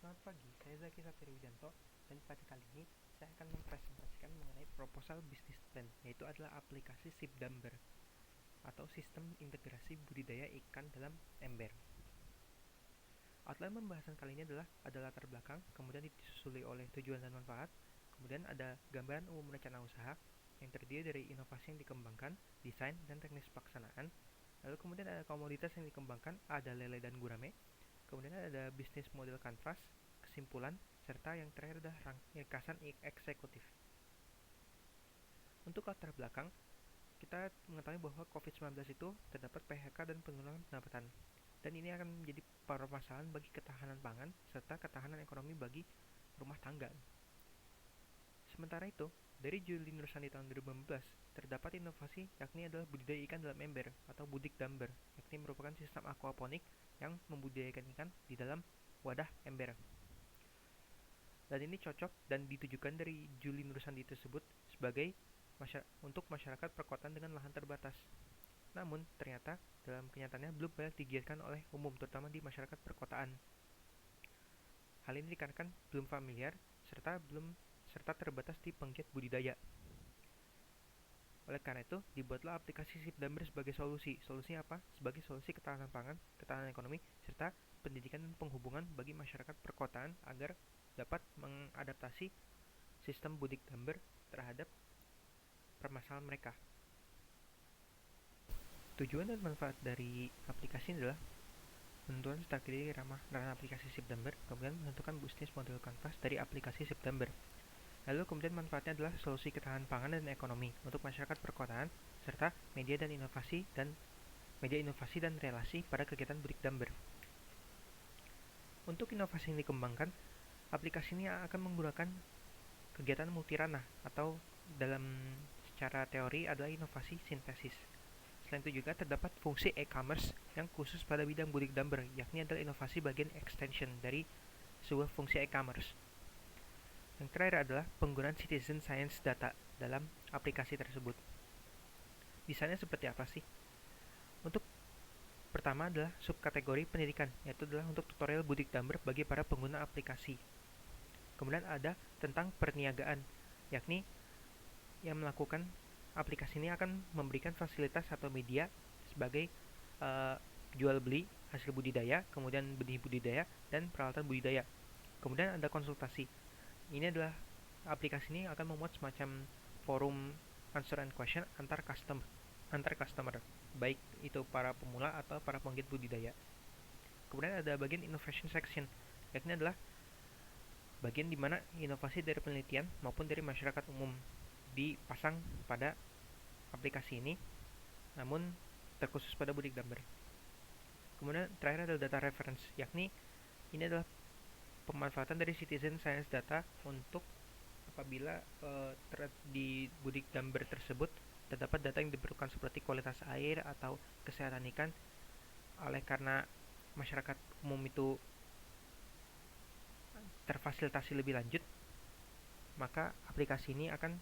Selamat pagi, saya Zaki Satriwijanto dan pada kali ini saya akan mempresentasikan mengenai proposal bisnis plan, yaitu adalah aplikasi SIPDAMBER atau Sistem Integrasi Budidaya Ikan dalam Ember. Outline pembahasan kali ini ada latar belakang, kemudian disusuli oleh tujuan dan manfaat, kemudian ada gambaran umum rencana usaha yang terdiri dari inovasi yang dikembangkan, desain, dan teknis pelaksanaan. Lalu kemudian ada komoditas yang dikembangkan, ada lele dan gurame. Kemudian ada bisnis model kanvas, kesimpulan, serta yang terakhir adalah ringkasan eksekutif. Untuk latar belakang, kita mengetahui bahwa COVID-19 itu terdapat PHK dan penurunan pendapatan, dan ini akan menjadi permasalahan bagi ketahanan pangan serta ketahanan ekonomi bagi rumah tangga. Sementara itu, dari Juli Nursani tahun 2015, terdapat inovasi yakni adalah budidaya ikan dalam ember atau budik damber, yakni merupakan sistem aquaponik yang membudidayakan ikan di dalam wadah ember. Dan ini cocok dan ditujukan dari Juli Nursandi tersebut sebagai untuk masyarakat perkotaan dengan lahan terbatas. Namun, ternyata dalam kenyataannya belum banyak digiatkan oleh umum, terutama di masyarakat perkotaan. Hal ini dikarenakan belum familiar serta terbatas di penggiat budidaya. Oleh karena itu, dibuatlah aplikasi SIPDAMBER sebagai solusi. Solusinya apa? Sebagai solusi ketahanan pangan, ketahanan ekonomi, serta pendidikan dan penghubungan bagi masyarakat perkotaan agar dapat mengadaptasi sistem budik damber terhadap permasalahan mereka. Tujuan dan manfaat dari aplikasi ini adalah menentukan strategi ramah aplikasi SIPDAMBER, kemudian menentukan bisnis model kanvas dari aplikasi SIPDAMBER. Lalu kemudian manfaatnya adalah solusi ketahanan pangan dan ekonomi untuk masyarakat perkotaan, serta media inovasi dan relasi pada kegiatan budik damber. Untuk inovasi yang dikembangkan, aplikasi ini akan menggunakan kegiatan multiranah atau dalam secara teori adalah inovasi sintesis. Selain itu juga terdapat fungsi e-commerce yang khusus pada bidang budik damber, yakni adalah inovasi bagian extension dari sebuah fungsi e-commerce. Yang terakhir adalah penggunaan citizen science data dalam aplikasi tersebut. Desainnya seperti apa sih? Untuk pertama adalah subkategori pendidikan, yaitu adalah untuk tutorial budik damber bagi para pengguna aplikasi. Kemudian ada tentang perniagaan, yakni yang melakukan aplikasi ini akan memberikan fasilitas atau media sebagai jual beli hasil budidaya, kemudian benih budidaya, dan peralatan budidaya. Kemudian ada konsultasi. Ini adalah aplikasi ini akan memuat semacam forum answer and question antar customer, baik itu para pemula atau para penggiat budidaya. Kemudian ada bagian innovation section, yakni adalah bagian di mana inovasi dari penelitian maupun dari masyarakat umum dipasang pada aplikasi ini, namun terkhusus pada budik damber. Kemudian terakhir ada data reference, yakni ini adalah pemanfaatan dari citizen science data untuk apabila di budik damber tersebut terdapat data yang diperlukan seperti kualitas air atau kesehatan ikan. Oleh karena masyarakat umum itu terfasilitasi lebih lanjut, maka aplikasi ini akan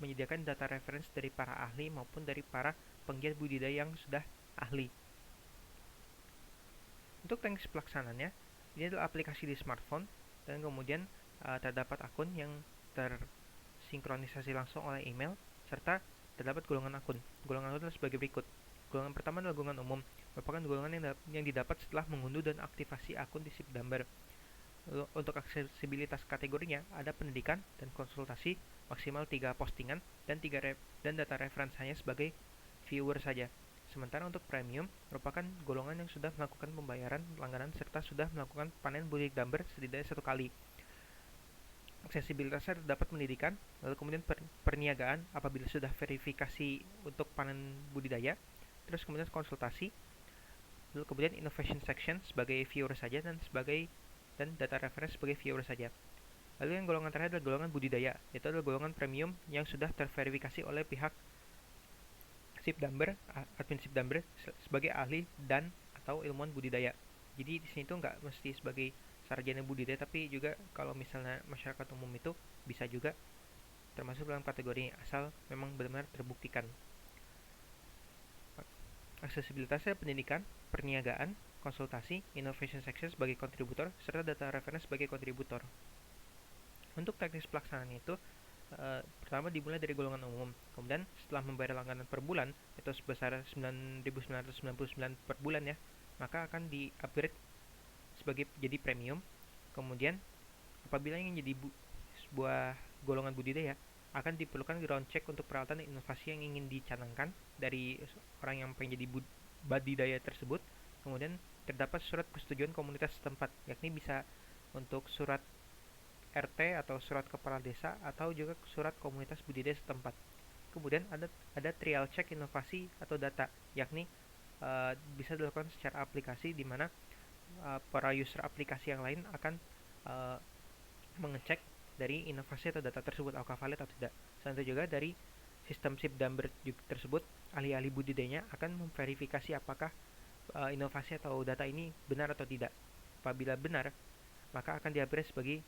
menyediakan data reference dari para ahli maupun dari para penggiat budidaya yang sudah ahli. Untuk teknis pelaksanaannya, ini adalah aplikasi di smartphone dan kemudian terdapat akun yang tersinkronisasi langsung oleh email serta terdapat golongan akun. Golongan akun adalah sebagai berikut. Golongan pertama adalah golongan umum, merupakan golongan yang didapat setelah mengunduh dan aktivasi akun di SIPDAMBER. Untuk aksesibilitas kategorinya ada pendidikan dan konsultasi, maksimal 3 postingan dan data referensinya sebagai viewer saja. Sementara untuk premium merupakan golongan yang sudah melakukan pembayaran langganan serta sudah melakukan panen budik damber setidaknya 1 kali. Aksesibilitasnya terdapat pendidikan, lalu kemudian perniagaan apabila sudah verifikasi untuk panen budidaya, terus kemudian konsultasi, lalu kemudian innovation section sebagai viewer saja dan data reference sebagai viewer saja. Lalu yang golongan terakhir adalah golongan budidaya, yaitu adalah golongan premium yang sudah terverifikasi oleh pihak SIPDAMBER, admin SIPDAMBER sebagai ahli dan atau ilmuwan budidaya. Jadi di sini tuh nggak mesti sebagai sarjana budidaya, tapi juga kalau misalnya masyarakat umum itu bisa juga termasuk dalam kategori asal memang benar-benar terbuktikan. Aksesibilitasnya pendidikan, perniagaan, konsultasi, innovation section sebagai kontributor, serta data reference sebagai kontributor. Untuk teknis pelaksanaan itu, pertama dimulai dari golongan umum. Kemudian setelah membayar langganan per bulan itu sebesar 9.999 per bulan ya, maka akan di-upgrade sebagai jadi premium. Kemudian apabila ingin jadi sebuah golongan budidaya, akan diperlukan ground check untuk peralatan dan inovasi yang ingin dicanangkan dari orang yang pengen jadi budidaya tersebut. Kemudian terdapat surat persetujuan komunitas setempat, yakni bisa untuk surat RT atau surat kepala desa atau juga surat komunitas budidaya setempat. Kemudian ada trial check inovasi atau data, yakni bisa dilakukan secara aplikasi di mana para user aplikasi yang lain akan mengecek dari inovasi atau data tersebut apakah valid atau tidak. Selain itu juga dari sistem SIP-Damber tersebut, ahli-ahli budidayanya akan memverifikasi apakah inovasi atau data ini benar atau tidak. Apabila benar, maka akan di-upgrade sebagai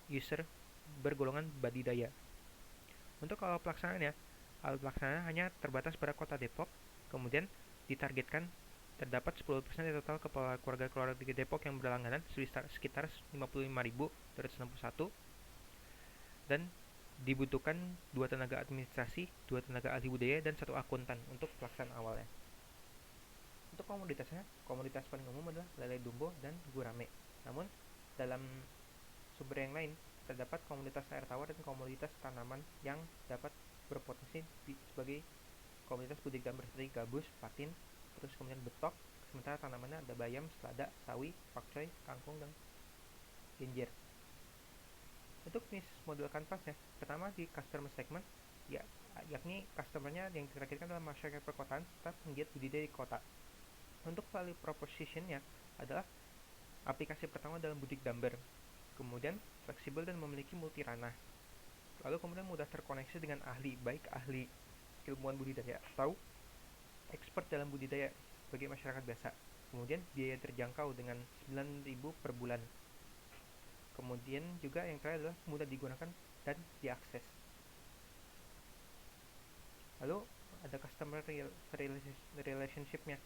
user bergolongan budidaya. Untuk awal pelaksanaannya hanya terbatas pada kota Depok, kemudian ditargetkan terdapat 10% dari total kepala keluarga di Depok yang berlangganan sekitar 55.261, dan dibutuhkan 2 tenaga administrasi, 2 tenaga ahli budaya, dan 1 akuntan untuk pelaksanaan awalnya. Untuk komoditasnya, komoditas paling umum adalah lele dumbo dan gurame. Namun, dalam sumber yang lain, terdapat komoditas air tawar dan komoditas tanaman yang dapat berpotensi sebagai komoditas budidaya seperti gabus, patin, terus kemudian betok. Sementara tanamannya ada bayam, selada, sawi, pakcoy, kangkung, dan genjer. Untuk bisnis model kanvasnya, pertama di customer segment, yakni customernya yang ditargetkan adalah masyarakat perkotaan serta penggiat budidaya di kota. Untuk value propositionnya adalah aplikasi pertama dalam Budidamber, kemudian fleksibel dan memiliki multi ranah, lalu kemudian mudah terkoneksi dengan ahli, baik ahli ilmuwan budidaya atau expert dalam budidaya bagi masyarakat biasa. Kemudian biaya terjangkau dengan 9.000 per bulan. Kemudian juga yang terakhir adalah mudah digunakan dan diakses. Lalu ada customer relationship-nya,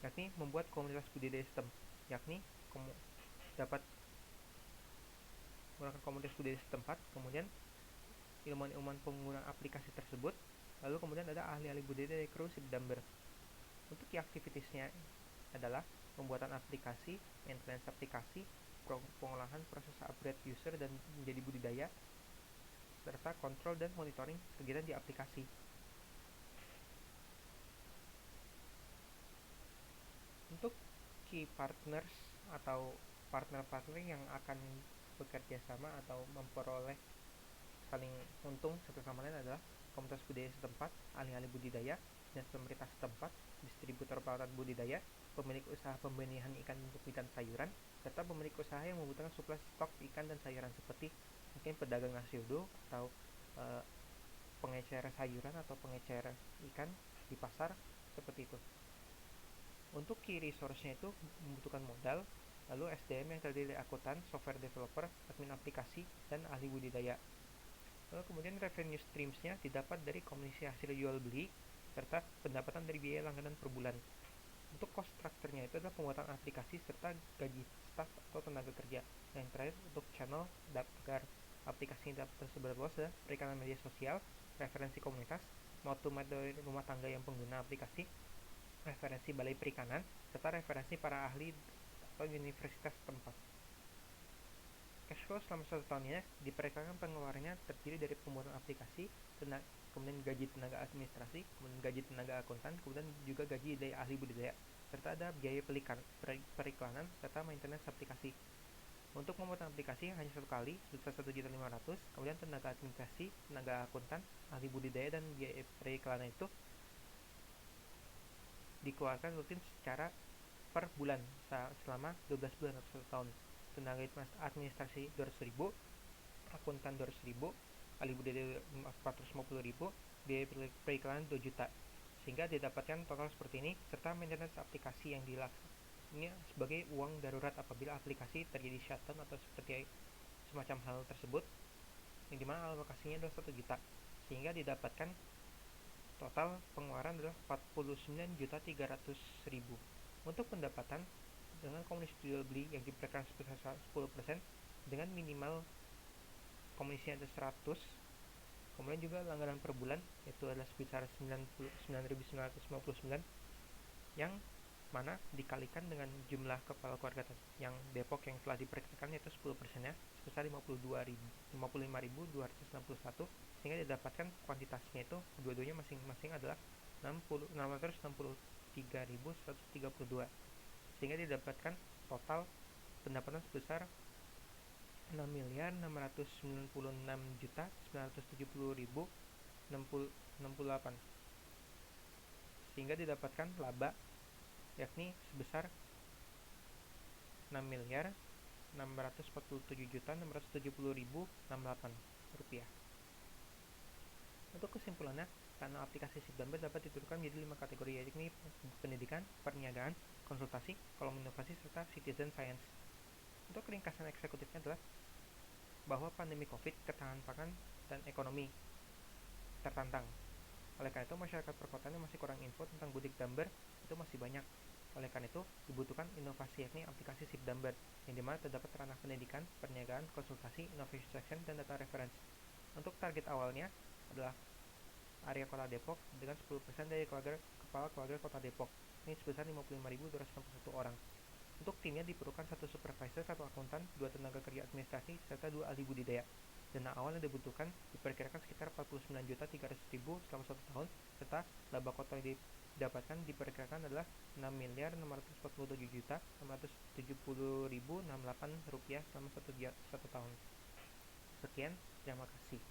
yakni membuat komunitas budidaya sistem, yakni dapat menggunakan komunitas budidaya setempat, kemudian ilmuwan-ilmuwan pengguna aplikasi tersebut, lalu kemudian ada ahli-ahli budidaya dari kru SIP-Damber. Untuk key activitiesnya adalah pembuatan aplikasi, maintenance aplikasi, pengolahan proses upgrade user dan menjadi budidaya, serta kontrol dan monitoring kegiatan di aplikasi. Untuk key partners atau partner-partner yang akan bekerja sama atau memperoleh saling untung satu sama lain adalah komunitas budidaya setempat, ahli-ahli budidaya, dinas pemerintah setempat, distributor peralatan budidaya, pemilik usaha pembenihan ikan untuk ikan sayuran, serta pemilik usaha yang membutuhkan suplai stok ikan dan sayuran seperti mungkin pedagang nasi uduk atau pengecer sayuran atau pengecer ikan di pasar, seperti itu. Untuk key resource-nya itu membutuhkan modal, lalu SDM yang terdiri dari akuntan, software developer, admin aplikasi, dan ahli budidaya. Lalu kemudian revenue streams-nya didapat dari komisi hasil jual beli serta pendapatan dari biaya langganan per bulan. Untuk cost structure-nya itu adalah pembuatan aplikasi serta gaji staff atau tenaga kerja. Yang terakhir untuk channel agar aplikasi dapat tersebar luas adalah perikanan media sosial, referensi komunitas, mutu-mutu dari rumah tangga yang pengguna aplikasi, referensi balai perikanan, serta referensi para ahli atau universitas tempat. Cash flow selama 1 tahunnya diperkirakan pengeluarannya terdiri dari pembuatan aplikasi, kemudian gaji tenaga administrasi, kemudian gaji tenaga akuntan, kemudian juga gaji dari ahli budidaya, serta ada biaya periklanan serta maintenance aplikasi. Untuk pembuatan aplikasi hanya 1 kali sebesar 1.500.000, kemudian tenaga administrasi, tenaga akuntan, ahli budidaya, dan biaya periklanan itu dikeluarkan rutin secara per bulan selama 12 bulan atau 1 tahun. Tenaga administrasi 200.000, akuntan 200.000, ahli budidaya 450.000, biaya periklanan 2 juta, sehingga didapatkan total seperti ini, serta maintenance aplikasi yang ini sebagai uang darurat apabila aplikasi terjadi shutdown atau seperti semacam hal tersebut, yang dimana alokasinya adalah 1 juta, sehingga didapatkan total pengeluaran adalah 49.300.000. Untuk pendapatan dengan komisi jual beli yang diperkirakan sebesar 10% dengan minimal komisinya ada 100, kemudian juga langganan per bulan yaitu adalah sebesar 99.959 yang mana dikalikan dengan jumlah kepala keluarga yang Depok yang telah diperkirakan yaitu 10%-nya sebesar 55.261, sehingga didapatkan kuantitasnya itu dua-duanya masing-masing adalah 663.132, sehingga didapatkan total pendapatan sebesar 6.696.970.068, sehingga didapatkan laba yakni sebesar 6.647.670.068 rupiah. Untuk kesimpulannya, kanal aplikasi SIPDAMBER dapat ditentukan menjadi 5 kategori, yakni pendidikan, perniagaan, konsultasi, kolom inovasi, serta citizen science. Untuk ringkasan eksekutifnya adalah bahwa pandemi COVID, ketahanan pangan, dan ekonomi tertantang. Oleh karena itu, masyarakat perkotaan yang masih kurang info tentang Budik Damber itu masih banyak. Oleh karena itu, dibutuhkan inovasi yakni aplikasi SIPDAMBER, yang dimana terdapat ranah pendidikan, perniagaan, konsultasi, innovation section, dan data reference. Untuk target awalnya adalah area kota Depok dengan 10% dari kepala keluarga kota Depok, ini sebesar 55.261 orang. Untuk timnya diperlukan 1 supervisor, 1 akuntan, 2 tenaga kerja administrasi, serta 2 ahli budidaya. Dana awal yang dibutuhkan diperkirakan sekitar 49.300.000 selama 1 tahun, serta laba kota yang didapatkan diperkirakan adalah 6.647.670.068 rupiah selama 1 tahun. Sekian, terima kasih.